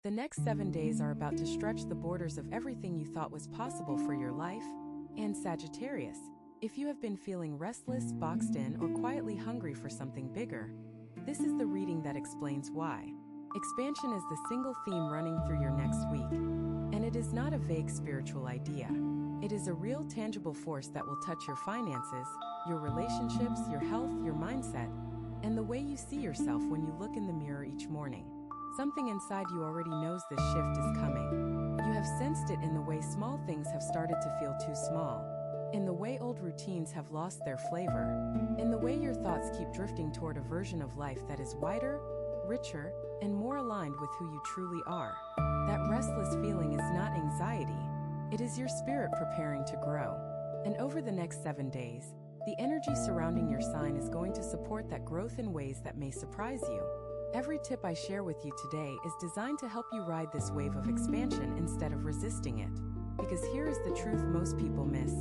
The next 7 days are about to stretch the borders of everything you thought was possible for your life. And Sagittarius, if you have been feeling restless, boxed in, or quietly hungry for something bigger, this is the reading that explains why. Expansion is the single theme running through your next week. And it is not a vague spiritual idea. It is a real, tangible force that will touch your finances, your relationships, your health, your mindset, and the way you see yourself when you look in the mirror each morning. Something inside you already knows this shift is coming. You have sensed it in the way small things have started to feel too small, in the way old routines have lost their flavor, in the way your thoughts keep drifting toward a version of life that is wider, richer, and more aligned with who you truly are. That restless feeling is not anxiety. It is your spirit preparing to grow. And over the next 7 days, the energy surrounding your sign is going to support that growth in ways that may surprise you. Every tip I share with you today is designed to help you ride this wave of expansion instead of resisting it. Because here is the truth most people miss.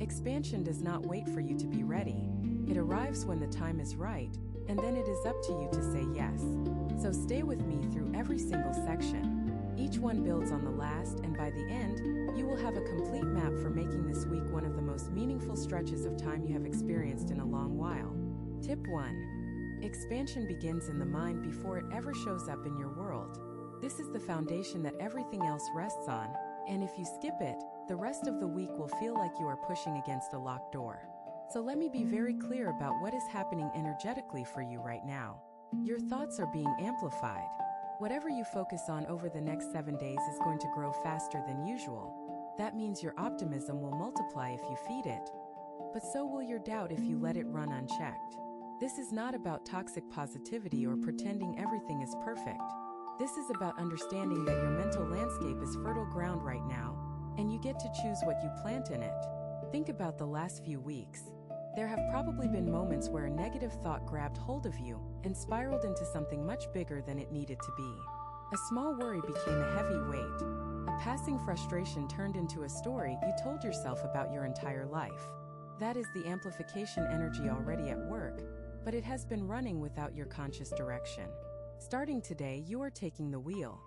Expansion does not wait for you to be ready. It arrives when the time is right, and then it is up to you to say yes. So stay with me through every single section. Each one builds on the last, and by the end, you will have a complete map for making this week one of the most meaningful stretches of time you have experienced in a long while. Tip 1. Expansion begins in the mind before it ever shows up in your world. This is the foundation that everything else rests on, and if you skip it, the rest of the week will feel like you are pushing against a locked door. So let me be very clear about what is happening energetically for you right now. Your thoughts are being amplified. Whatever you focus on over the next 7 days is going to grow faster than usual. That means your optimism will multiply if you feed it, but so will your doubt if you let it run unchecked. This is not about toxic positivity or pretending everything is perfect. This is about understanding that your mental landscape is fertile ground right now, and you get to choose what you plant in it. Think about the last few weeks. There have probably been moments where a negative thought grabbed hold of you and spiraled into something much bigger than it needed to be. A small worry became a heavy weight. A passing frustration turned into a story you told yourself about your entire life. That is the amplification energy already at work, but it has been running without your conscious direction. Starting today, you are taking the wheel.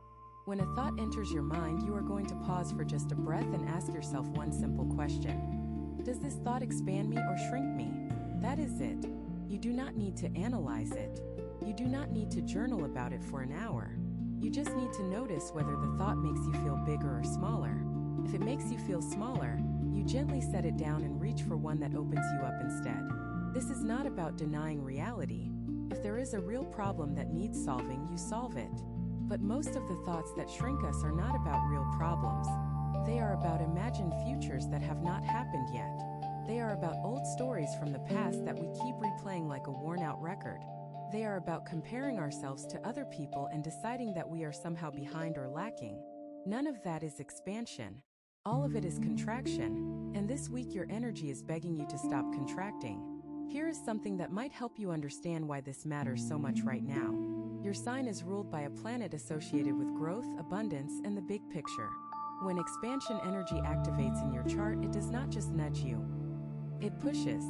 When a thought enters your mind, you are going to pause for just a breath and ask yourself one simple question. Does this thought expand me or shrink me? That is it. You do not need to analyze it. You do not need to journal about it for an hour. You just need to notice whether the thought makes you feel bigger or smaller. If it makes you feel smaller, you gently set it down and reach for one that opens you up instead. This is not about denying reality. If there is a real problem that needs solving, you solve it. But most of the thoughts that shrink us are not about real problems. They are about imagined futures that have not happened yet. They are about old stories from the past that we keep replaying like a worn-out record. They are about comparing ourselves to other people and deciding that we are somehow behind or lacking. None of that is expansion. All of it is contraction, and this week your energy is begging you to stop contracting. Here is something that might help you understand why this matters so much right now. Your sign is ruled by a planet associated with growth, abundance, and the big picture. When expansion energy activates in your chart, it does not just nudge you. It pushes.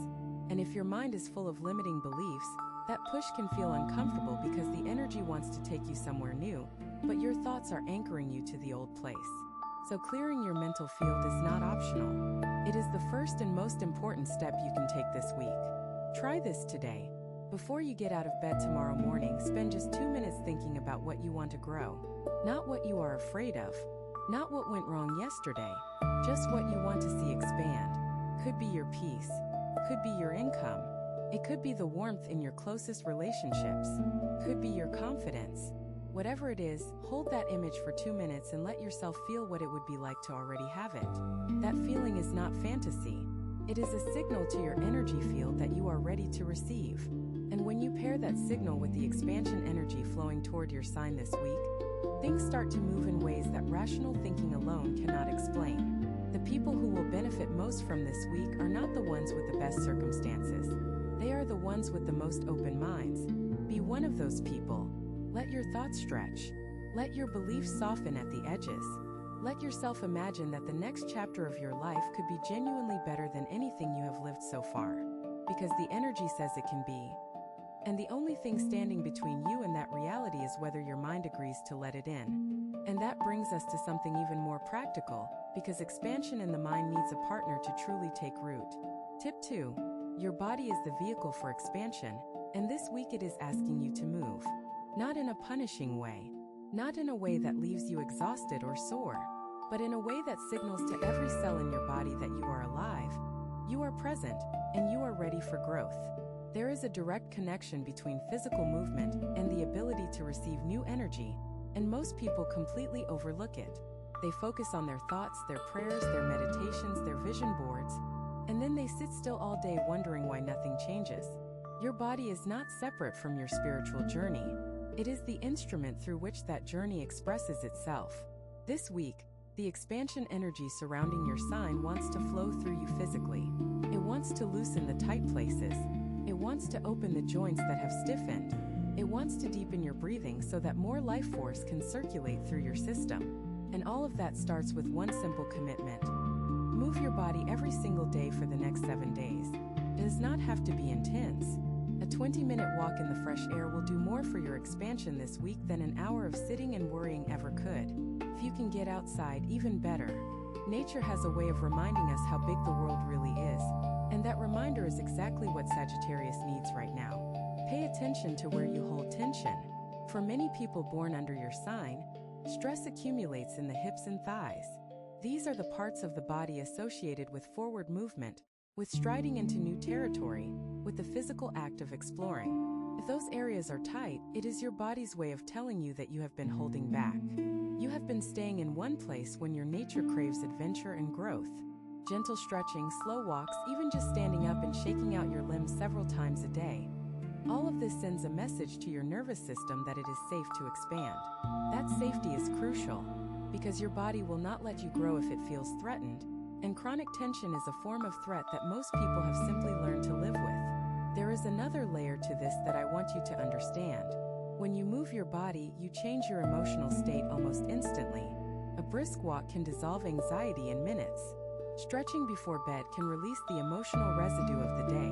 And if your mind is full of limiting beliefs, that push can feel uncomfortable because the energy wants to take you somewhere new, but your thoughts are anchoring you to the old place. So clearing your mental field is not optional. It is the first and most important step you can take this week. Try this today. Before you get out of bed tomorrow morning, spend just 2 minutes thinking about what you want to grow. Not what you are afraid of. Not what went wrong yesterday. Just what you want to see expand. Could be your peace. Could be your income. It could be the warmth in your closest relationships. Could be your confidence. Whatever it is, hold that image for 2 minutes and let yourself feel what it would be like to already have it. That feeling is not fantasy. It is a signal to your energy field that you are ready to receive. And when you pair that signal with the expansion energy flowing toward your sign this week, things start to move in ways that rational thinking alone cannot explain. The people who will benefit most from this week are not the ones with the best circumstances. They are the ones with the most open minds. Be one of those people. Let your thoughts stretch. Let your beliefs soften at the edges. Let yourself imagine that the next chapter of your life could be genuinely better than anything you have lived so far. Because the energy says it can be. And the only thing standing between you and that reality is whether your mind agrees to let it in. And that brings us to something even more practical, because expansion in the mind needs a partner to truly take root. Tip 2. Your body is the vehicle for expansion, and this week it is asking you to move. Not in a punishing way, not in a way that leaves you exhausted or sore, but in a way that signals to every cell in your body that you are alive, you are present, and you are ready for growth. There is a direct connection between physical movement and the ability to receive new energy, and most people completely overlook it. They focus on their thoughts, their prayers, their meditations, their vision boards, and then they sit still all day wondering why nothing changes. Your body is not separate from your spiritual journey. It is the instrument through which that journey expresses itself. This week, the expansion energy surrounding your sign wants to flow through you physically. It wants to loosen the tight places. It wants to open the joints that have stiffened. It wants to deepen your breathing so that more life force can circulate through your system. And all of that starts with one simple commitment. Move your body every single day for the next 7 days. It does not have to be intense. A 20-minute walk in the fresh air will do more for your expansion this week than an hour of sitting and worrying ever could. If you can get outside, even better. Nature has a way of reminding us how big the world really is, and that reminder is exactly what Sagittarius needs right now. Pay attention to where you hold tension. For many people born under your sign, stress accumulates in the hips and thighs. These are the parts of the body associated with forward movement, with striding into new territory, with the physical act of exploring. If those areas are tight, it is your body's way of telling you that you have been holding back. You have been staying in one place when your nature craves adventure and growth. Gentle stretching, slow walks, even just standing up and shaking out your limbs several times a day. All of this sends a message to your nervous system that it is safe to expand. That safety is crucial, because your body will not let you grow if it feels threatened, and chronic tension is a form of threat that most people have simply learned to live with. There is another layer to this that I want you to understand. When you move your body, you change your emotional state almost instantly. A brisk walk can dissolve anxiety in minutes. Stretching before bed can release the emotional residue of the day,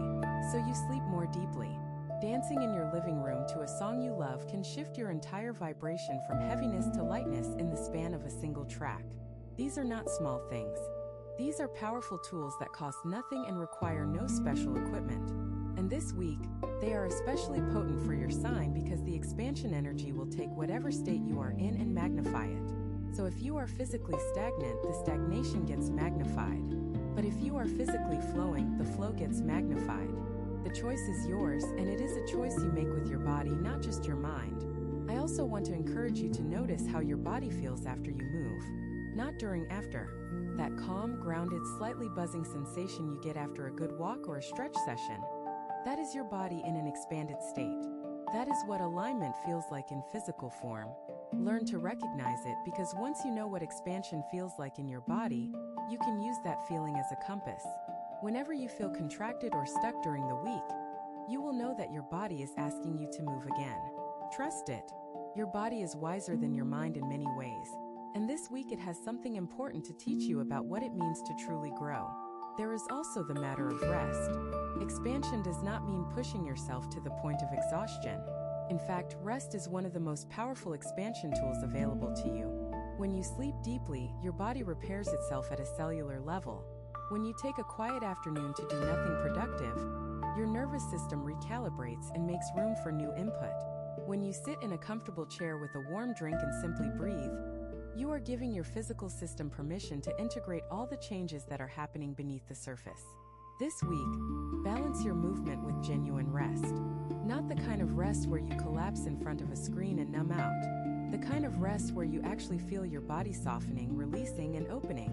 so you sleep more deeply. Dancing in your living room to a song you love can shift your entire vibration from heaviness to lightness in the span of a single track. These are not small things. These are powerful tools that cost nothing and require no special equipment. And this week, they are especially potent for your sign because the expansion energy will take whatever state you are in and magnify it. So if you are physically stagnant, the stagnation gets magnified. But if you are physically flowing, the flow gets magnified. The choice is yours, and it is a choice you make with your body, not just your mind. I also want to encourage you to notice how your body feels after you move, not during after. That calm, grounded, slightly buzzing sensation you get after a good walk or a stretch session. That is your body in an expanded state. That is what alignment feels like in physical form. Learn to recognize it, because once you know what expansion feels like in your body, you can use that feeling as a compass. Whenever you feel contracted or stuck during the week, you will know that your body is asking you to move again. Trust it. Your body is wiser than your mind in many ways, and this week it has something important to teach you about what it means to truly grow. There is also the matter of rest. Expansion does not mean pushing yourself to the point of exhaustion. In fact, rest is one of the most powerful expansion tools available to you. When you sleep deeply, your body repairs itself at a cellular level. When you take a quiet afternoon to do nothing productive, your nervous system recalibrates and makes room for new input. When you sit in a comfortable chair with a warm drink and simply breathe, you are giving your physical system permission to integrate all the changes that are happening beneath the surface. This week, balance your movement with genuine rest. Not the kind of rest where you collapse in front of a screen and numb out. The kind of rest where you actually feel your body softening, releasing, and opening.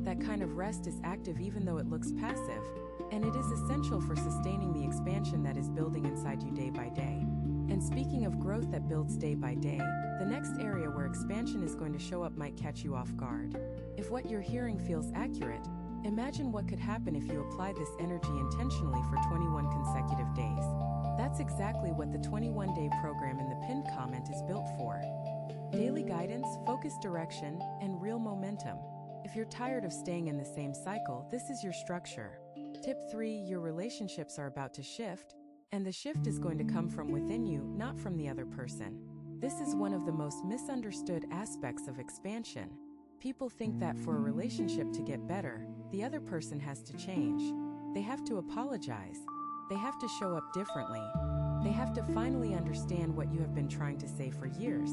That kind of rest is active even though it looks passive, and it is essential for sustaining the expansion that is building inside you day by day. And speaking of growth that builds day by day, the next area where expansion is going to show up might catch you off guard. If what you're hearing feels accurate, imagine what could happen if you applied this energy intentionally for 21 consecutive days. That's exactly what the 21-day program in the pinned comment is built for. Daily guidance, focused direction, and real momentum. If you're tired of staying in the same cycle, this is your structure. Tip 3: your relationships are about to shift, And the shift is going to come from within you, not from the other person. This is one of the most misunderstood aspects of expansion. People think that for a relationship to get better, the other person has to change. They have to apologize. They have to show up differently. They have to finally understand what you have been trying to say for years.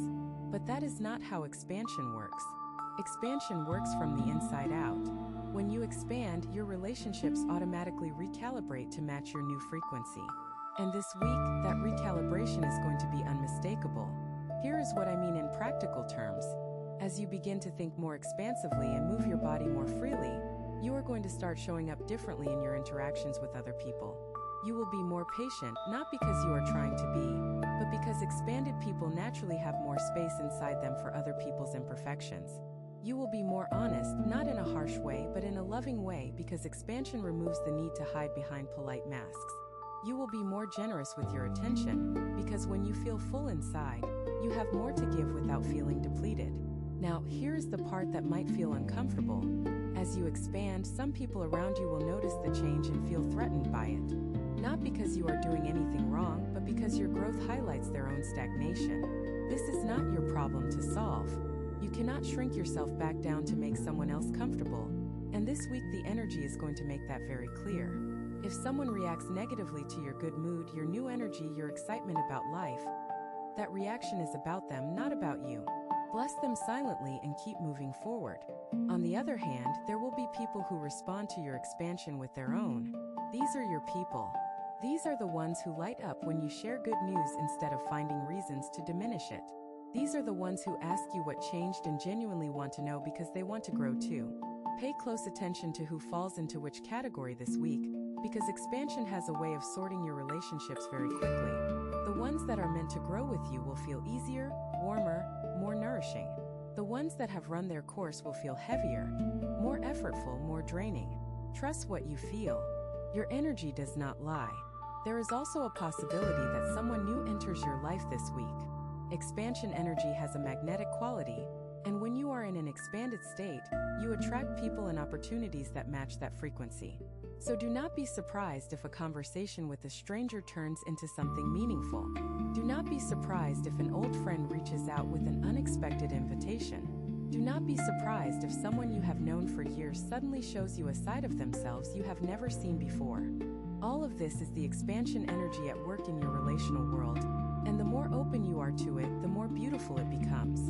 But that is not how expansion works. Expansion works from the inside out. When you expand, your relationships automatically recalibrate to match your new frequency. And this week, that recalibration is going to be unmistakable. Here is what I mean in practical terms. As you begin to think more expansively and move your body more freely, you are going to start showing up differently in your interactions with other people. You will be more patient, not because you are trying to be, but because expanded people naturally have more space inside them for other people's imperfections. You will be more honest, not in a harsh way, but in a loving way, because expansion removes the need to hide behind polite masks. You will be more generous with your attention, because when you feel full inside, you have more to give without feeling depleted. Now, here is the part that might feel uncomfortable. As you expand, some people around you will notice the change and feel threatened by it. Not because you are doing anything wrong, but because your growth highlights their own stagnation. This is not your problem to solve. You cannot shrink yourself back down to make someone else comfortable. And this week the energy is going to make that very clear. If someone reacts negatively to your good mood, your new energy, your excitement about life, that reaction is about them, not about you. Bless them silently and keep moving forward. On the other hand, there will be people who respond to your expansion with their own. These are your people. These are the ones who light up when you share good news instead of finding reasons to diminish it. These are the ones who ask you what changed and genuinely want to know because they want to grow too. Pay close attention to who falls into which category this week, because expansion has a way of sorting your relationships very quickly. The ones that are meant to grow with you will feel easier, warmer, more nourishing. The ones that have run their course will feel heavier, more effortful, more draining. Trust what you feel. Your energy does not lie. There is also a possibility that someone new enters your life this week. Expansion energy has a magnetic quality, and when you are in an expanded state, you attract people and opportunities that match that frequency. So do not be surprised if a conversation with a stranger turns into something meaningful. Do not be surprised if an old friend reaches out with an unexpected invitation. Do not be surprised if someone you have known for years suddenly shows you a side of themselves you have never seen before. All of this is the expansion energy at work in your relational world, and the more open you are to it, the more beautiful it becomes.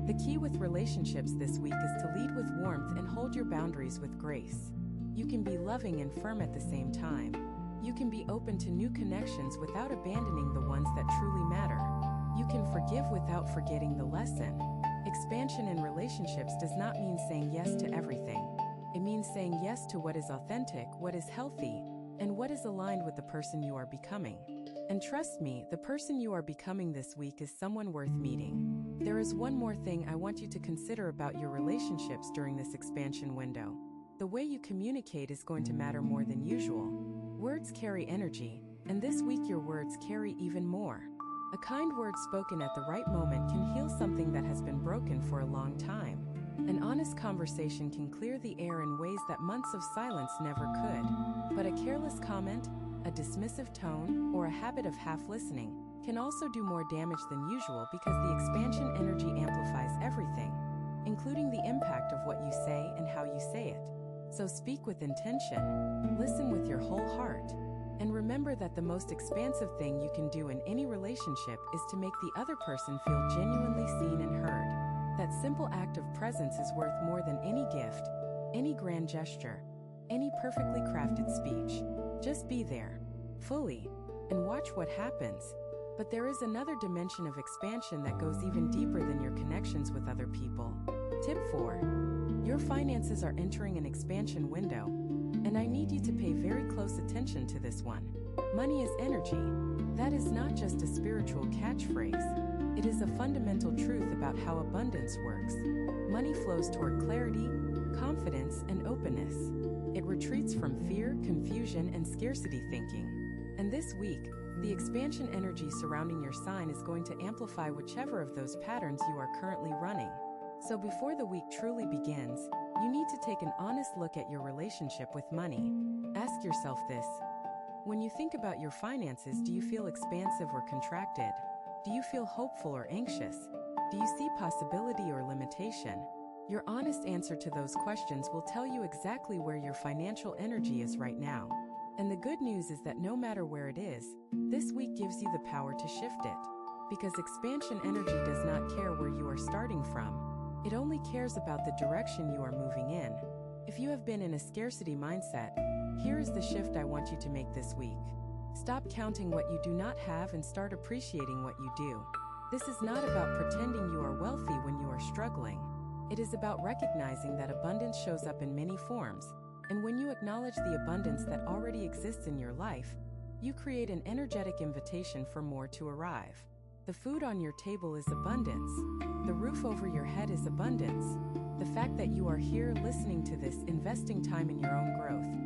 The key with relationships this week is to lead with warmth and hold your boundaries with grace. You can be loving and firm at the same time. You can be open to new connections without abandoning the ones that truly matter. You can forgive without forgetting the lesson. Expansion in relationships does not mean saying yes to everything. It means saying yes to what is authentic, what is healthy, and what is aligned with the person you are becoming. And trust me, the person you are becoming this week is someone worth meeting. There is one more thing I want you to consider about your relationships during this expansion window. The way you communicate is going to matter more than usual. Words carry energy, and this week your words carry even more. A kind word spoken at the right moment can heal something that has been broken for a long time. An honest conversation can clear the air in ways that months of silence never could. But a careless comment, a dismissive tone, or a habit of half listening can also do more damage than usual because the expansion energy amplifies everything, including the impact of what you say and how you say it. So speak with intention, listen with your whole heart, and remember that the most expansive thing you can do in any relationship is to make the other person feel genuinely seen and heard. That simple act of presence is worth more than any gift, any grand gesture, any perfectly crafted speech. Just be there, fully, and watch what happens. But there is another dimension of expansion that goes even deeper than your connections with other people. Tip 4. Your finances are entering an expansion window, and I need you to pay very close attention to this one. Money is energy. That is not just a spiritual catchphrase. It is a fundamental truth about how abundance works. Money flows toward clarity, confidence, and openness. It retreats from fear, confusion, and scarcity thinking. And this week, the expansion energy surrounding your sign is going to amplify whichever of those patterns you are currently running. So before the week truly begins, you need to take an honest look at your relationship with money. Ask yourself this: When you think about your finances, do you feel expansive or contracted? Do you feel hopeful or anxious? Do you see possibility or limitation? Your honest answer to those questions will tell you exactly where your financial energy is right now. And the good news is that no matter where it is, this week gives you the power to shift it. Because expansion energy does not care where you are starting from. It only cares about the direction you are moving in. If you have been in a scarcity mindset, here is the shift I want you to make this week. Stop counting what you do not have and start appreciating what you do. This is not about pretending you are wealthy when you are struggling. It is about recognizing that abundance shows up in many forms, and when you acknowledge the abundance that already exists in your life, you create an energetic invitation for more to arrive. The food on your table is abundance. The roof over your head is abundance. The fact that you are here listening to this, investing time in your own growth,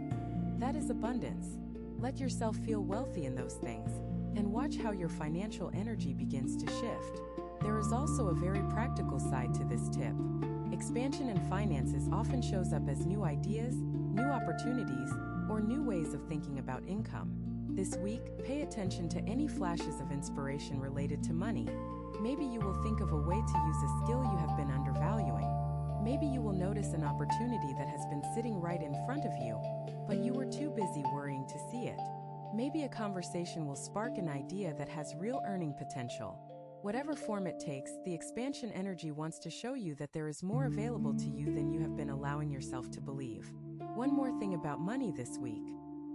that is abundance. Let yourself feel wealthy in those things, and watch how your financial energy begins to shift. There is also a very practical side to this tip. Expansion in finances often shows up as new ideas, new opportunities, or new ways of thinking about income. This week, pay attention to any flashes of inspiration related to money. Maybe you will think of a way to use a skill you have been undervaluing. Maybe you will notice an opportunity that has been sitting right in front of you, but you were too busy worrying to see it. Maybe a conversation will spark an idea that has real earning potential. Whatever form it takes, the expansion energy wants to show you that there is more available to you than you have been allowing yourself to believe. One more thing about money this week.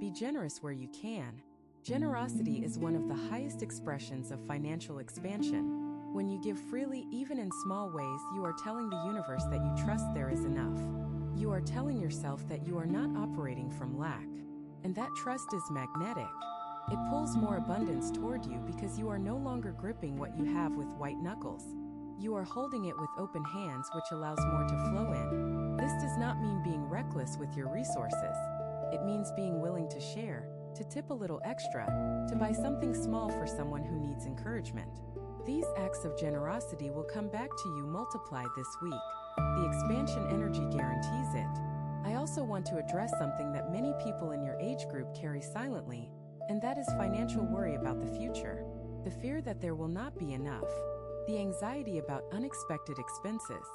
Be generous where you can. Generosity is one of the highest expressions of financial expansion. When you give freely, even in small ways, you are telling the universe that you trust there is enough. You are telling yourself that you are not operating from lack. And that trust is magnetic. It pulls more abundance toward you because you are no longer gripping what you have with white knuckles. You are holding it with open hands, which allows more to flow in. This does not mean being reckless with your resources. It means being willing to share, to tip a little extra, to buy something small for someone who needs encouragement. These acts of generosity will come back to you multiplied this week. The expansion energy guarantees it. I also want to address something that many people in your age group carry silently, and that is financial worry about the future. The fear that there will not be enough. The anxiety about unexpected expenses.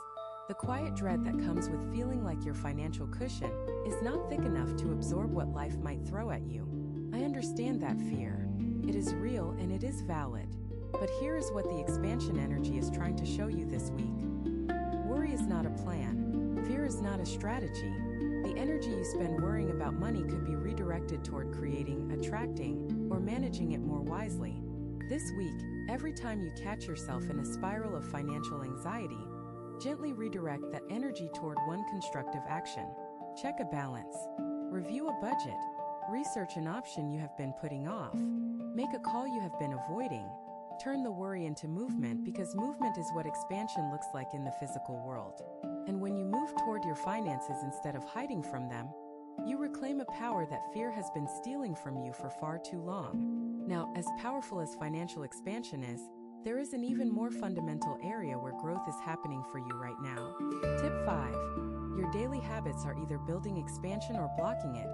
The quiet dread that comes with feeling like your financial cushion is not thick enough to absorb what life might throw at you. I understand that fear. It is real and it is valid. But here is what the expansion energy is trying to show you this week. Worry is not a plan. Fear is not a strategy. The energy you spend worrying about money could be redirected toward creating, attracting, or managing it more wisely. This week, every time you catch yourself in a spiral of financial anxiety, gently redirect that energy toward one constructive action. Check a balance. Review a budget. Research an option you have been putting off. Make a call you have been avoiding. Turn the worry into movement, because movement is what expansion looks like in the physical world. And when you move toward your finances instead of hiding from them, you reclaim a power that fear has been stealing from you for far too long. Now, as powerful as financial expansion is, there is an even more fundamental area where growth is happening for you right now. Tip 5. Your daily habits are either building expansion or blocking it.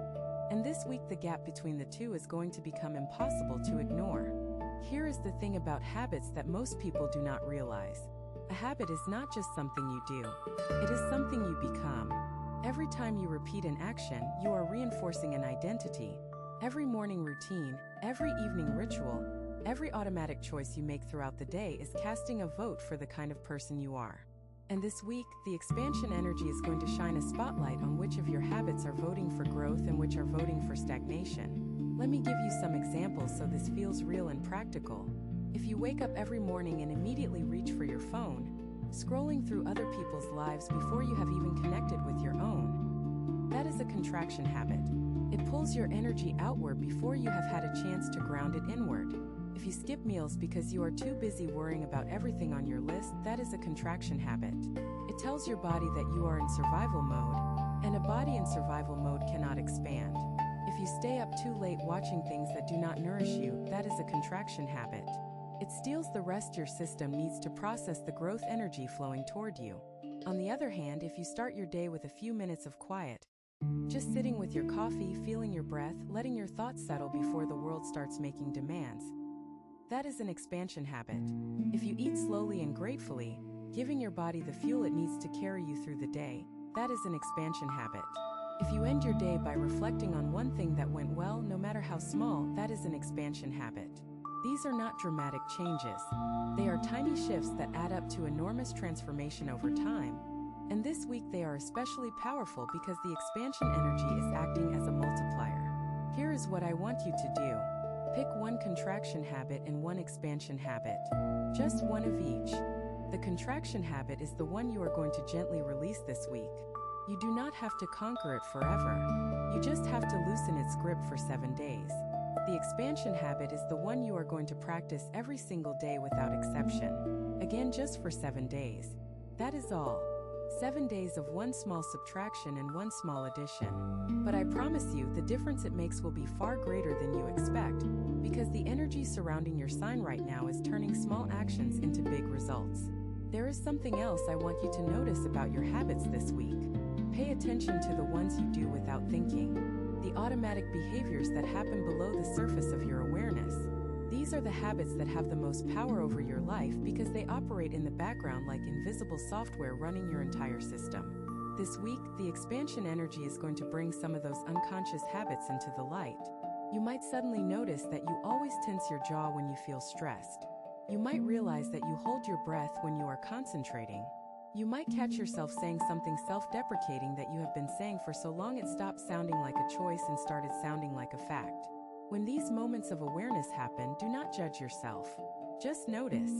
And this week the gap between the two is going to become impossible to ignore. Here is the thing about habits that most people do not realize. A habit is not just something you do. It is something you become. Every time you repeat an action, you are reinforcing an identity. Every morning routine, every evening ritual, every automatic choice you make throughout the day is casting a vote for the kind of person you are. And this week, the expansion energy is going to shine a spotlight on which of your habits are voting for growth and which are voting for stagnation. Let me give you some examples so this feels real and practical. If you wake up every morning and immediately reach for your phone, scrolling through other people's lives before you have even connected with your own, that is a contraction habit. It pulls your energy outward before you have had a chance to ground it inward. If you skip meals because you are too busy worrying about everything on your list, that is a contraction habit. It tells your body that you are in survival mode, and a body in survival mode cannot expand. If you stay up too late watching things that do not nourish you, that is a contraction habit. It steals the rest your system needs to process the growth energy flowing toward you. On the other hand, if you start your day with a few minutes of quiet, Just sitting with your coffee, feeling your breath, letting your thoughts settle before the world starts making demands. That is an expansion habit. If you eat slowly and gratefully, giving your body the fuel it needs to carry you through the day, that is an expansion habit. If you end your day by reflecting on one thing that went well, no matter how small, that is an expansion habit. These are not dramatic changes. They are tiny shifts that add up to enormous transformation over time. And this week they are especially powerful because the expansion energy is acting as a multiplier. Here is what I want you to do. Pick one contraction habit and one expansion habit. Just one of each. The contraction habit is the one you are going to gently release this week. You do not have to conquer it forever. You just have to loosen its grip for 7 days. The expansion habit is the one you are going to practice every single day without exception. Again, just for 7 days. That is all. 7 days of one small subtraction and one small addition. But I promise you, the difference it makes will be far greater than you expect, because the energy surrounding your sign right now is turning small actions into big results. There is something else I want you to notice about your habits this week. Pay attention to the ones you do without thinking, the automatic behaviors that happen below the surface of your awareness. These are the habits that have the most power over your life because they operate in the background like invisible software running your entire system. This week, the expansion energy is going to bring some of those unconscious habits into the light. You might suddenly notice that you always tense your jaw when you feel stressed. You might realize that you hold your breath when you are concentrating. You might catch yourself saying something self-deprecating that you have been saying for so long it stopped sounding like a choice and started sounding like a fact. When these moments of awareness happen, do not judge yourself. Just notice.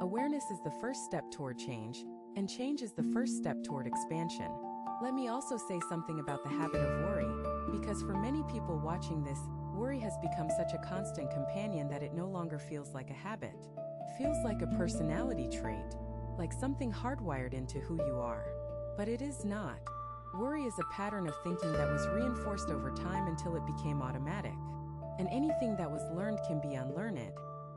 Awareness is the first step toward change, and change is the first step toward expansion. Let me also say something about the habit of worry, because for many people watching this, worry has become such a constant companion that it no longer feels like a habit. It feels like a personality trait, like something hardwired into who you are. But it is not. Worry is a pattern of thinking that was reinforced over time until it became automatic. And anything that was learned can be unlearned.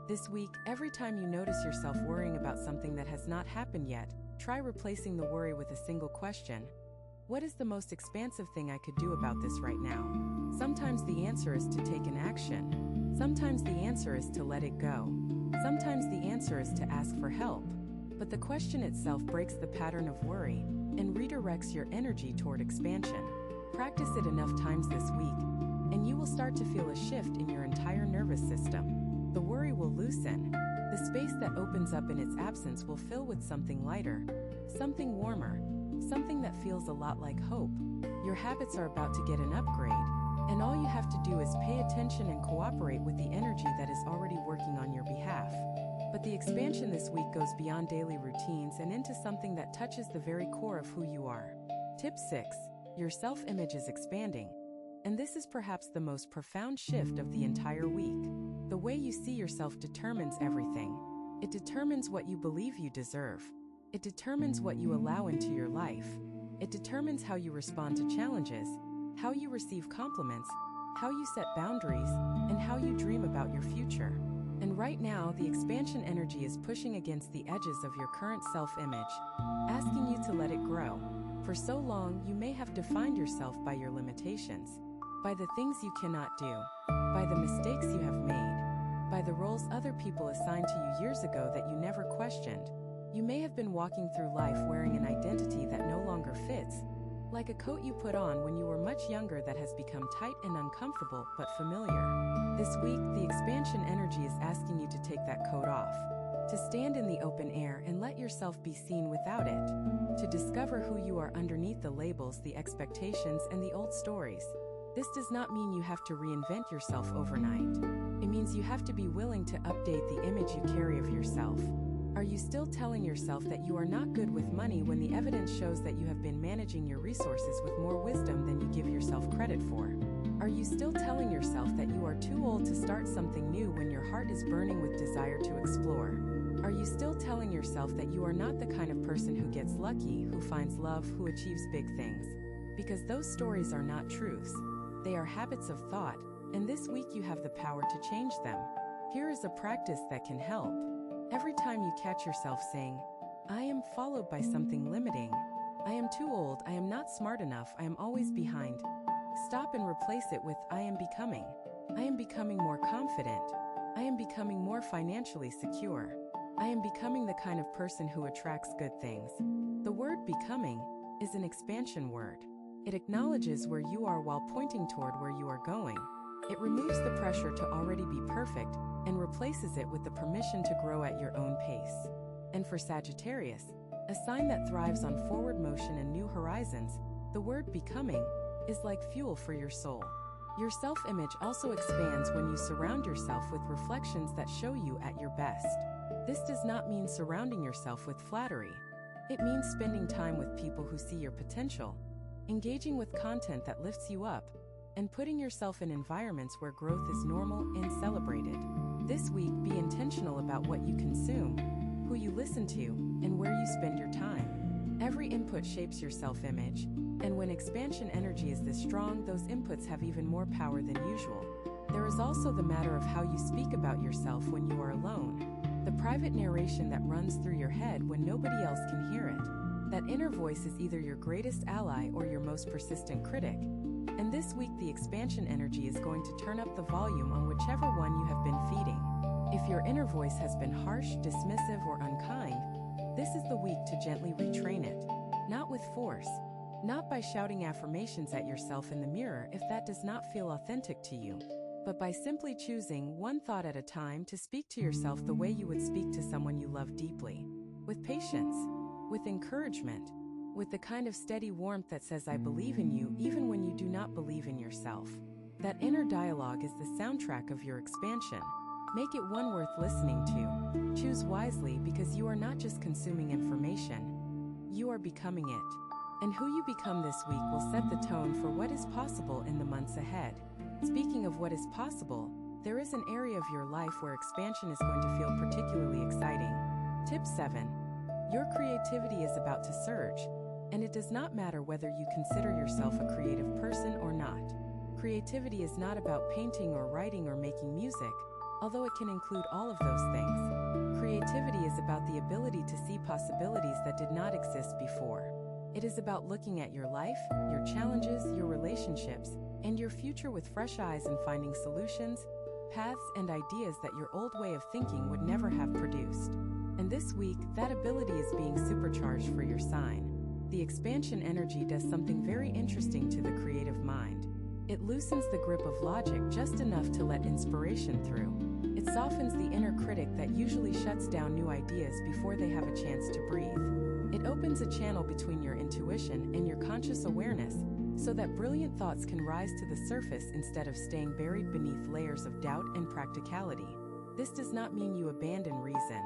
This week, every time you notice yourself worrying about something that has not happened yet, try replacing the worry with a single question. What is the most expansive thing I could do about this right now? Sometimes the answer is to take an action. Sometimes the answer is to let it go. Sometimes the answer is to ask for help. But the question itself breaks the pattern of worry and redirects your energy toward expansion. Practice it enough times this week, and you will start to feel a shift in your entire nervous system. The worry will loosen. The space that opens up in its absence will fill with something lighter, something warmer, something that feels a lot like hope. Your habits are about to get an upgrade, and all you have to do is pay attention and cooperate with the energy that is already working on your behalf. But the expansion this week goes beyond daily routines and into something that touches the very core of who you are. Tip 6. Your self-image is expanding. And this is perhaps the most profound shift of the entire week. The way you see yourself determines everything. It determines what you believe you deserve. It determines what you allow into your life. It determines how you respond to challenges, how you receive compliments, how you set boundaries, and how you dream about your future. And right now, the expansion energy is pushing against the edges of your current self-image, asking you to let it grow. For so long, you may have defined yourself by your limitations, by the things you cannot do, by the mistakes you have made, by the roles other people assigned to you years ago that you never questioned. You may have been walking through life wearing an identity that no longer fits, like a coat you put on when you were much younger that has become tight and uncomfortable but familiar. This week, the expansion energy is asking you to take that coat off, to stand in the open air and let yourself be seen without it, to discover who you are underneath the labels, the expectations, and the old stories. This does not mean you have to reinvent yourself overnight. It means you have to be willing to update the image you carry of yourself. Are you still telling yourself that you are not good with money when the evidence shows that you have been managing your resources with more wisdom than you give yourself credit for? Are you still telling yourself that you are too old to start something new when your heart is burning with desire to explore? Are you still telling yourself that you are not the kind of person who gets lucky, who finds love, who achieves big things? Because those stories are not truths. They are habits of thought, and this week you have the power to change them. Here is a practice that can help. Every time you catch yourself saying, "I am," followed by something limiting, "I am too old, I am not smart enough, I am always behind. Stop and replace it with I am becoming. I am becoming more confident. I am becoming more financially secure. I am becoming the kind of person who attracts good things. The word becoming is an expansion word. It acknowledges where you are while pointing toward where you are going. It removes the pressure to already be perfect and replaces it with the permission to grow at your own pace. And for Sagittarius, a sign that thrives on forward motion and new horizons, the word becoming is like fuel for your soul. Your self-image also expands when you surround yourself with reflections that show you at your best. This does not mean surrounding yourself with flattery. It means spending time with people who see your potential, engaging with content that lifts you up, and putting yourself in environments where growth is normal and celebrated. This week, be intentional about what you consume, who you listen to, and where you spend your time. Every input shapes your self-image, and when expansion energy is this strong, those inputs have even more power than usual. There is also the matter of how you speak about yourself when you are alone. The private narration that runs through your head when nobody else can hear it. That inner voice is either your greatest ally or your most persistent critic. And this week, the expansion energy is going to turn up the volume on whichever one you have been feeding. If your inner voice has been harsh, dismissive, or unkind, this is the week to gently retrain it. Not with force, not by shouting affirmations at yourself in the mirror if that does not feel authentic to you, but by simply choosing one thought at a time to speak to yourself the way you would speak to someone you love deeply. With patience, with encouragement, with the kind of steady warmth that says I believe in you even when you do not believe in yourself. That inner dialogue is the soundtrack of your expansion. Make it one worth listening to. Choose wisely because you are not just consuming information, you are becoming it. And who you become this week will set the tone for what is possible in the months ahead. Speaking of what is possible, there is an area of your life where expansion is going to feel particularly exciting. Tip 7. Your creativity is about to surge, and it does not matter whether you consider yourself a creative person or not. Creativity is not about painting or writing or making music, although it can include all of those things. Creativity is about the ability to see possibilities that did not exist before. It is about looking at your life, your challenges, your relationships, and your future with fresh eyes and finding solutions, paths, and ideas that your old way of thinking would never have produced. And this week, that ability is being supercharged for your sign. The expansion energy does something very interesting to the creative mind. It loosens the grip of logic just enough to let inspiration through. It softens the inner critic that usually shuts down new ideas before they have a chance to breathe. It opens a channel between your intuition and your conscious awareness so that brilliant thoughts can rise to the surface instead of staying buried beneath layers of doubt and practicality. This does not mean you abandon reason.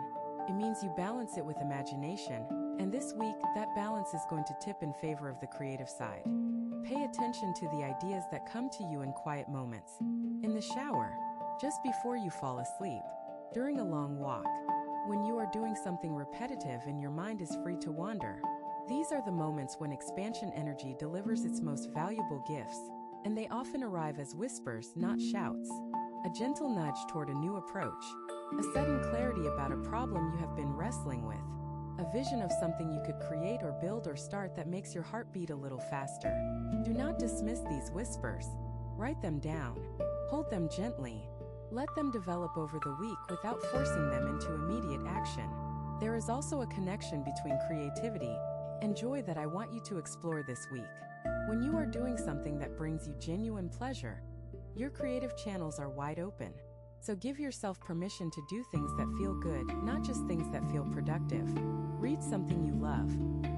It means you balance it with imagination, and this week, that balance is going to tip in favor of the creative side. Pay attention to the ideas that come to you in quiet moments. In the shower, just before you fall asleep, during a long walk, when you are doing something repetitive and your mind is free to wander. These are the moments when expansion energy delivers its most valuable gifts, and they often arrive as whispers, not shouts. A gentle nudge toward a new approach, a sudden clarity about a problem you have been wrestling with, a vision of something you could create or build or start that makes your heart beat a little faster. Do not dismiss these whispers. Write them down. Hold them gently. Let them develop over the week without forcing them into immediate action. There is also a connection between creativity and joy that I want you to explore this week. When you are doing something that brings you genuine pleasure, your creative channels are wide open. So give yourself permission to do things that feel good, not just things that feel productive. Read something you love.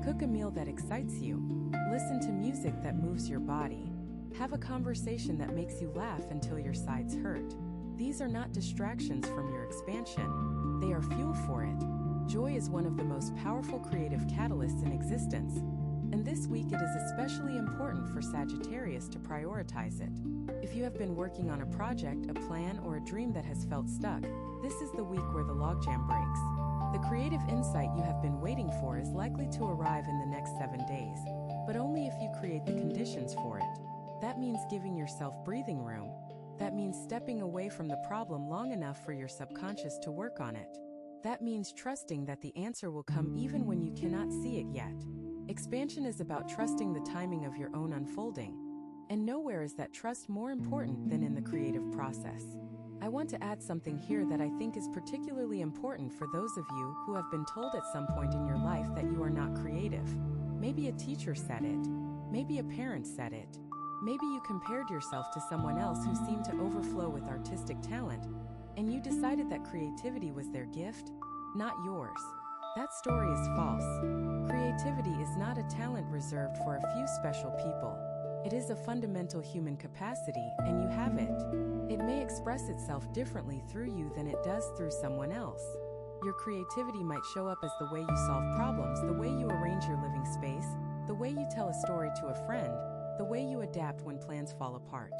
Cook a meal that excites you. Listen to music that moves your body. Have a conversation that makes you laugh until your sides hurt. These are not distractions from your expansion. They are fuel for it. Joy is one of the most powerful creative catalysts in existence. And this week it is especially important for Sagittarius to prioritize it. If you have been working on a project, a plan, or a dream that has felt stuck, this is the week where the logjam breaks. The creative insight you have been waiting for is likely to arrive in the next 7 days, but only if you create the conditions for it. That means giving yourself breathing room. That means stepping away from the problem long enough for your subconscious to work on it. That means trusting that the answer will come even when you cannot see it yet. Expansion is about trusting the timing of your own unfolding, and nowhere is that trust more important than in the creative process. I want to add something here that I think is particularly important for those of you who have been told at some point in your life that you are not creative. Maybe a teacher said it. Maybe a parent said it. Maybe you compared yourself to someone else who seemed to overflow with artistic talent, and you decided that creativity was their gift, not yours. That story is false. Creativity is not a talent reserved for a few special people. It is a fundamental human capacity, and you have it. It may express itself differently through you than it does through someone else. Your creativity might show up as the way you solve problems, the way you arrange your living space, the way you tell a story to a friend, the way you adapt when plans fall apart.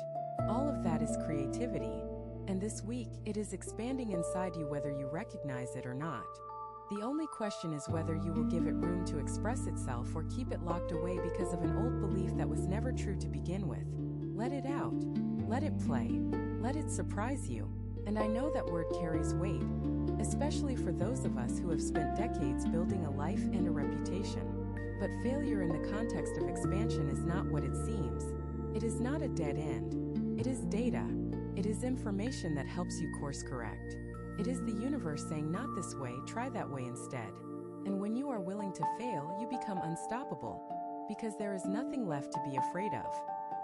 All of that is creativity, and this week it is expanding inside you whether you recognize it or not. The only question is whether you will give it room to express itself or keep it locked away because of an old belief that was never true to begin with. Let it out. Let it play. Let it surprise you. And I know that word carries weight, especially for those of us who have spent decades building a life and a reputation. But failure in the context of expansion is not what it seems. It is not a dead end. It is data. It is information that helps you course correct. It is the universe saying, not this way, try that way instead. And when you are willing to fail, you become unstoppable, because there is nothing left to be afraid of.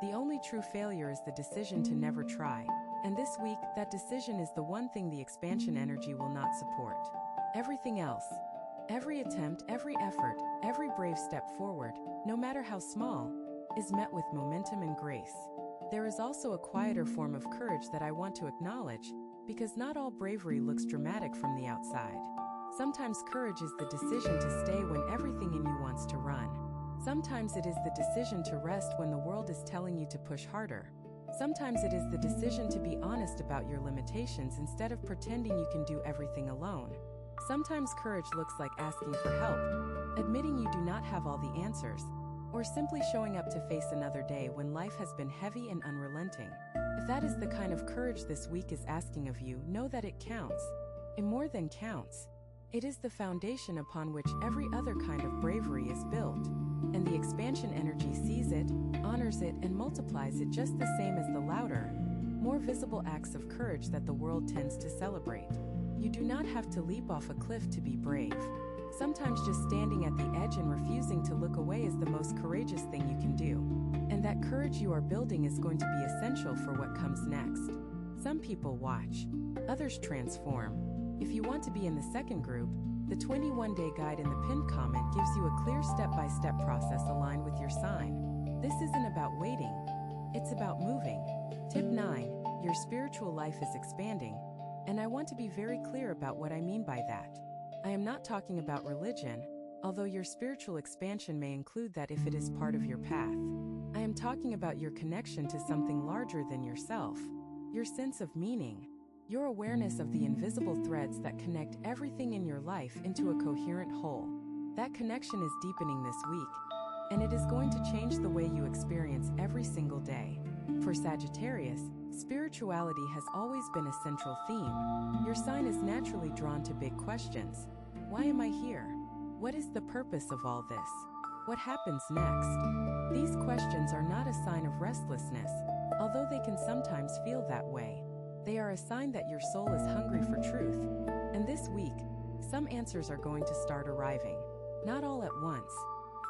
The only true failure is the decision to never try. And this week, that decision is the one thing the expansion energy will not support. Everything else, every attempt, every effort, every brave step forward, no matter how small, is met with momentum and grace. There is also a quieter form of courage that I want to acknowledge, because not all bravery looks dramatic from the outside. Sometimes courage is the decision to stay when everything in you wants to run. Sometimes it is the decision to rest when the world is telling you to push harder. Sometimes it is the decision to be honest about your limitations instead of pretending you can do everything alone. Sometimes courage looks like asking for help, admitting you do not have all the answers, or simply showing up to face another day when life has been heavy and unrelenting. If that is the kind of courage this week is asking of you, know that it counts. It more than counts. It is the foundation upon which every other kind of bravery is built. And the expansion energy sees it, honors it, and multiplies it just the same as the louder, more visible acts of courage that the world tends to celebrate. You do not have to leap off a cliff to be brave. Sometimes just standing at the edge and refusing to look away is the most courageous thing you can do. And that courage you are building is going to be essential for what comes next. Some people watch, others transform. If you want to be in the second group, the 21-day guide in the pinned comment gives you a clear step-by-step process aligned with your sign. This isn't about waiting, it's about moving. Tip 9, your spiritual life is expanding, and I want to be very clear about what I mean by that. I am not talking about religion, although your spiritual expansion may include that if it is part of your path. I am talking about your connection to something larger than yourself, your sense of meaning, your awareness of the invisible threads that connect everything in your life into a coherent whole. That connection is deepening this week, and it is going to change the way you experience every single day. For Sagittarius, spirituality has always been a central theme. Your sign is naturally drawn to big questions. Why am I here? What is the purpose of all this? What happens next? These questions are not a sign of restlessness, although they can sometimes feel that way. They are a sign that your soul is hungry for truth. And this week, some answers are going to start arriving. Not all at once.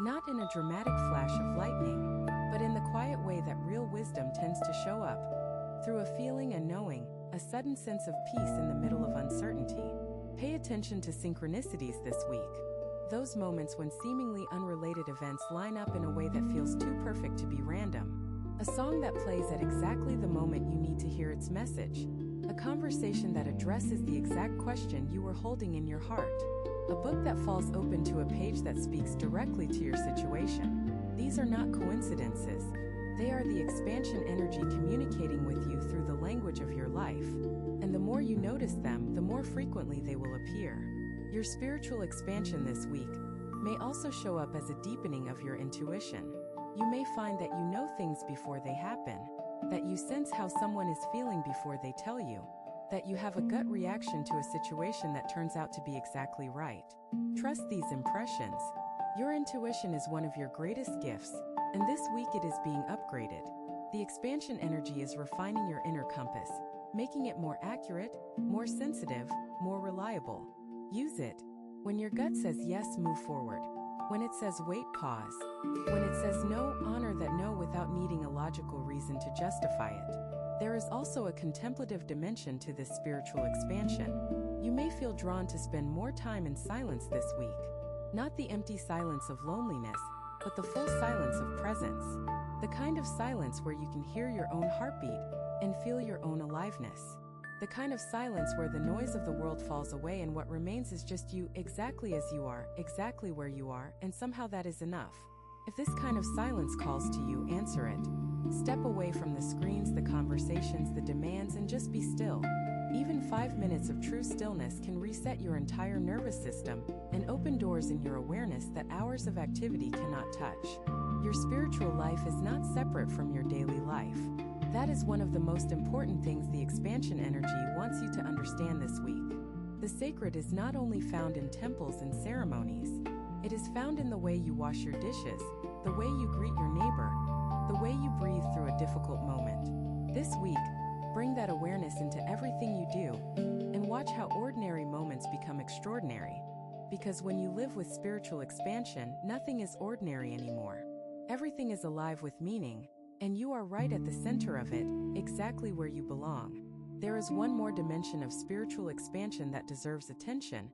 Not in a dramatic flash of lightning, but in the quiet way that real wisdom tends to show up. Through a feeling and knowing, a sudden sense of peace in the middle of uncertainty. Pay attention to synchronicities this week. Those moments when seemingly unrelated events line up in a way that feels too perfect to be random. A song that plays at exactly the moment you need to hear its message. A conversation that addresses the exact question you were holding in your heart. A book that falls open to a page that speaks directly to your situation. These are not coincidences. They are the expansion energy communicating with you through the language of your life. And the more you notice them, the more frequently they will appear. Your spiritual expansion this week may also show up as a deepening of your intuition. You may find that you know things before they happen, that you sense how someone is feeling before they tell you, that you have a gut reaction to a situation that turns out to be exactly right. Trust these impressions. Your intuition is one of your greatest gifts, and this week it is being upgraded. The expansion energy is refining your inner compass, making it more accurate, more sensitive, more reliable. Use it. When your gut says yes, move forward. When it says wait, pause. When it says no, honor that no without needing a logical reason to justify it. There is also a contemplative dimension to this spiritual expansion. You may feel drawn to spend more time in silence this week. Not the empty silence of loneliness, but the full silence of presence. The kind of silence where you can hear your own heartbeat and feel your own aliveness. The kind of silence where the noise of the world falls away and what remains is just you, exactly as you are, exactly where you are, and somehow that is enough. If this kind of silence calls to you, answer it. Step away from the screens, the conversations, the demands, and just be still. Even 5 minutes of true stillness can reset your entire nervous system and open doors in your awareness that hours of activity cannot touch. Your spiritual life is not separate from your daily life. That is one of the most important things the expansion energy wants you to understand this week. The sacred is not only found in temples and ceremonies. It is found in the way you wash your dishes, the way you greet your neighbor, the way you breathe through a difficult moment. This week, bring that awareness into everything you do, and watch how ordinary moments become extraordinary. Because when you live with spiritual expansion, nothing is ordinary anymore. Everything is alive with meaning, and you are right at the center of it, exactly where you belong. There is one more dimension of spiritual expansion that deserves attention,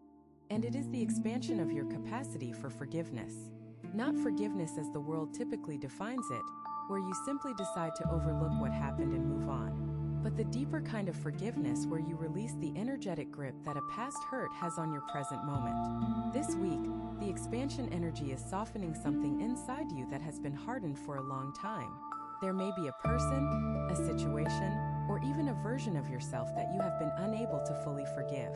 and it is the expansion of your capacity for forgiveness. Not forgiveness as the world typically defines it, where you simply decide to overlook what happened and move on. But the deeper kind of forgiveness where you release the energetic grip that a past hurt has on your present moment. This week, the expansion energy is softening something inside you that has been hardened for a long time. There may be a person, a situation, or even a version of yourself that you have been unable to fully forgive.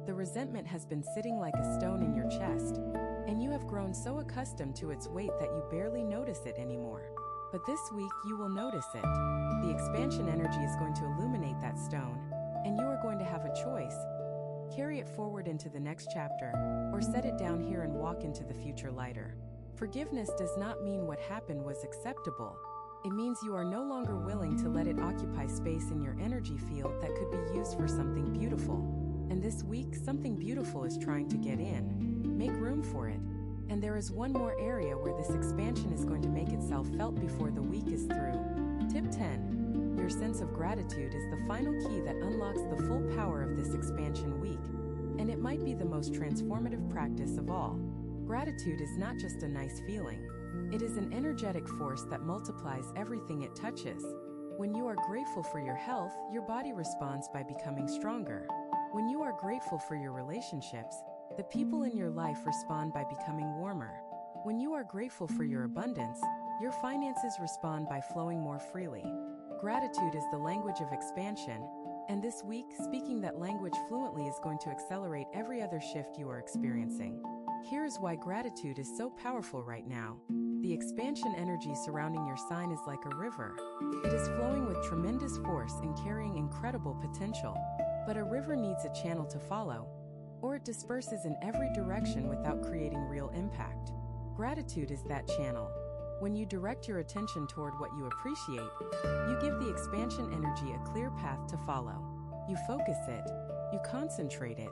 The resentment has been sitting like a stone in your chest, and you have grown so accustomed to its weight that you barely notice it anymore. But this week you will notice it. The expansion energy is going to illuminate that stone, and you are going to have a choice. Carry it forward into the next chapter, or set it down here and walk into the future lighter. Forgiveness does not mean what happened was acceptable. It means you are no longer willing to let it occupy space in your energy field that could be used for something beautiful. And this week, something beautiful is trying to get in. Make room for it. And there is one more area where this expansion is going to make itself felt before the week is through. Tip 10. Your sense of gratitude is the final key that unlocks the full power of this expansion week. And it might be the most transformative practice of all. Gratitude is not just a nice feeling. It is an energetic force that multiplies everything it touches. When you are grateful for your health, your body responds by becoming stronger. When you are grateful for your relationships, the people in your life respond by becoming warmer. When you are grateful for your abundance, your finances respond by flowing more freely. Gratitude is the language of expansion, and this week, speaking that language fluently is going to accelerate every other shift you are experiencing. Here's why gratitude is so powerful right now. The expansion energy surrounding your sign is like a river. It is flowing with tremendous force and carrying incredible potential. But a river needs a channel to follow, or it disperses in every direction without creating real impact. Gratitude is that channel. When you direct your attention toward what you appreciate, you give the expansion energy a clear path to follow. You focus it, you concentrate it,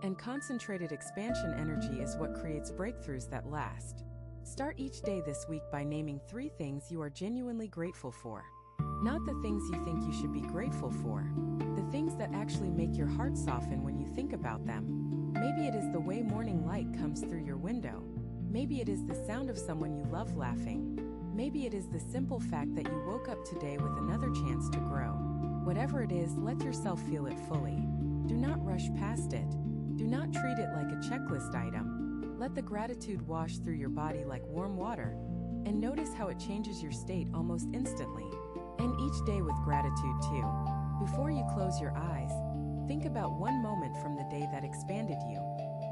and concentrated expansion energy is what creates breakthroughs that last. Start each day this week by naming 3 things you are genuinely grateful for. Not the things you think you should be grateful for. The things that actually make your heart soften when you think about them. Maybe it is the way morning light comes through your window. Maybe it is the sound of someone you love laughing. Maybe it is the simple fact that you woke up today with another chance to grow. Whatever it is, let yourself feel it fully. Do not rush past it. Do not treat it like a checklist item. Let the gratitude wash through your body like warm water, and notice how it changes your state almost instantly. And each day with gratitude too. Before you close your eyes, think about one moment from the day that expanded you.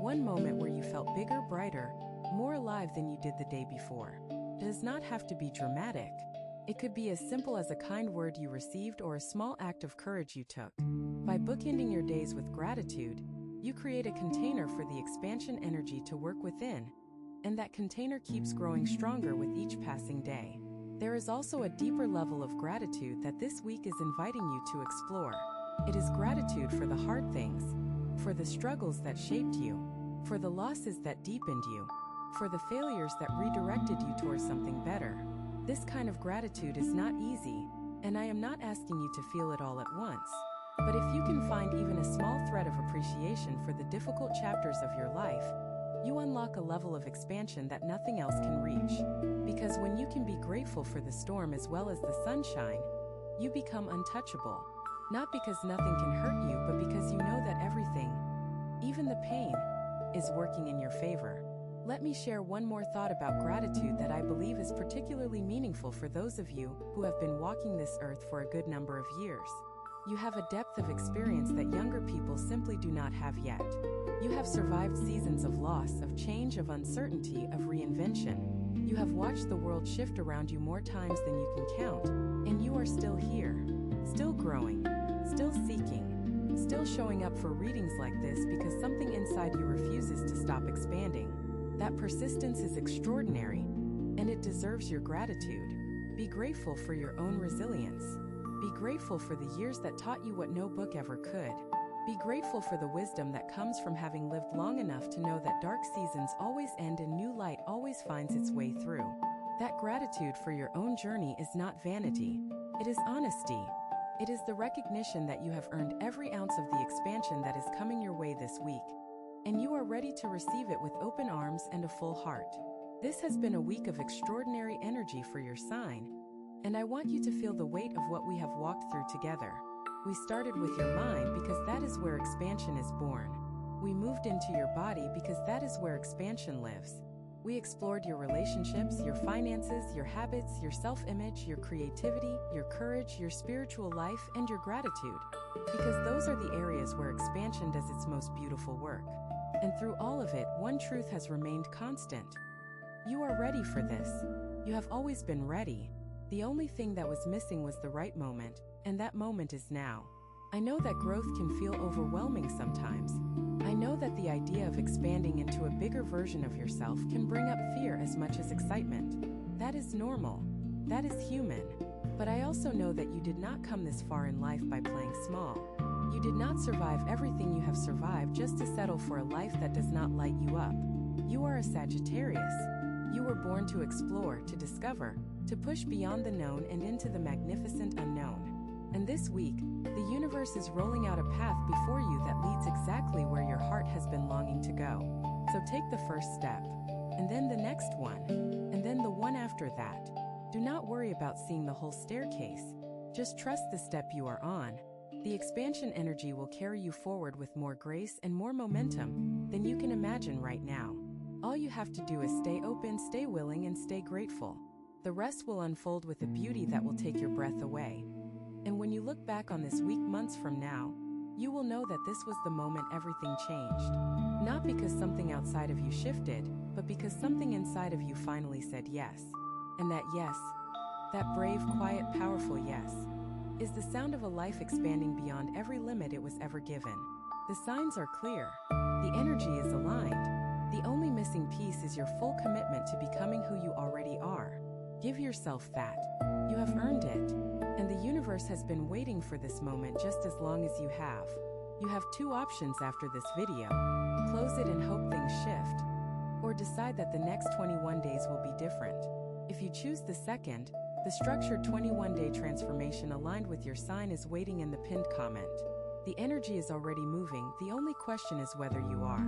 One moment where you felt bigger, brighter, more alive than you did the day before. It does not have to be dramatic. It could be as simple as a kind word you received or a small act of courage you took. By bookending your days with gratitude, you create a container for the expansion energy to work within, and that container keeps growing stronger with each passing day. There is also a deeper level of gratitude that this week is inviting you to explore. It is gratitude for the hard things, for the struggles that shaped you, for the losses that deepened you, for the failures that redirected you towards something better. This kind of gratitude is not easy, and I am not asking you to feel it all at once. But if you can find even a small thread of appreciation for the difficult chapters of your life, you unlock a level of expansion that nothing else can reach. Because when you can be grateful for the storm as well as the sunshine, you become untouchable. Not because nothing can hurt you, but because you know that everything, even the pain, is working in your favor. Let me share one more thought about gratitude that I believe is particularly meaningful for those of you who have been walking this earth for a good number of years. You have a depth of experience that younger people simply do not have yet. You have survived seasons of loss, of change, of uncertainty, of reinvention. You have watched the world shift around you more times than you can count, and you are still here, still growing, still seeking, still showing up for readings like this because something inside you refuses to stop expanding. That persistence is extraordinary, and it deserves your gratitude. Be grateful for your own resilience. Be grateful for the years that taught you what no book ever could. Be grateful for the wisdom that comes from having lived long enough to know that dark seasons always end and new light always finds its way through. That gratitude for your own journey is not vanity. It is honesty. It is the recognition that you have earned every ounce of the expansion that is coming your way this week, and you are ready to receive it with open arms and a full heart. This has been a week of extraordinary energy for your sign, and I want you to feel the weight of what we have walked through together. We started with your mind because that is where expansion is born. We moved into your body because that is where expansion lives. We explored your relationships, your finances, your habits, your self-image, your creativity, your courage, your spiritual life, and your gratitude, because those are the areas where expansion does its most beautiful work. And through all of it, one truth has remained constant. You are ready for this. You have always been ready. The only thing that was missing was the right moment, and that moment is now. I know that growth can feel overwhelming sometimes. I know that the idea of expanding into a bigger version of yourself can bring up fear as much as excitement. That is normal. That is human. But I also know that you did not come this far in life by playing small. You did not survive everything you have survived just to settle for a life that does not light you up. You are a Sagittarius. You were born to explore, to discover, to push beyond the known and into the magnificent unknown. And this week, the universe is rolling out a path before you that leads exactly where your heart has been longing to go. So take the first step, and then the next one, and then the one after that. Do not worry about seeing the whole staircase. Just trust the step you are on. The expansion energy will carry you forward with more grace and more momentum than you can imagine right now. All you have to do is stay open, stay willing, and stay grateful. The rest will unfold with a beauty that will take your breath away. And when you look back on this week months from now, you will know that this was the moment everything changed. Not because something outside of you shifted, but because something inside of you finally said yes. And that yes, that brave, quiet, powerful yes, is the sound of a life expanding beyond every limit it was ever given. The signs are clear. The energy is aligned. The only missing piece is your full commitment to becoming who you already are. Give yourself that. You have earned it. And the universe has been waiting for this moment just as long as you have. You have two options after this video. Close it and hope things shift, or decide that the next 21 days will be different. If you choose the second, the structured 21-day transformation aligned with your sign is waiting in the pinned comment. The energy is already moving, the only question is whether you are.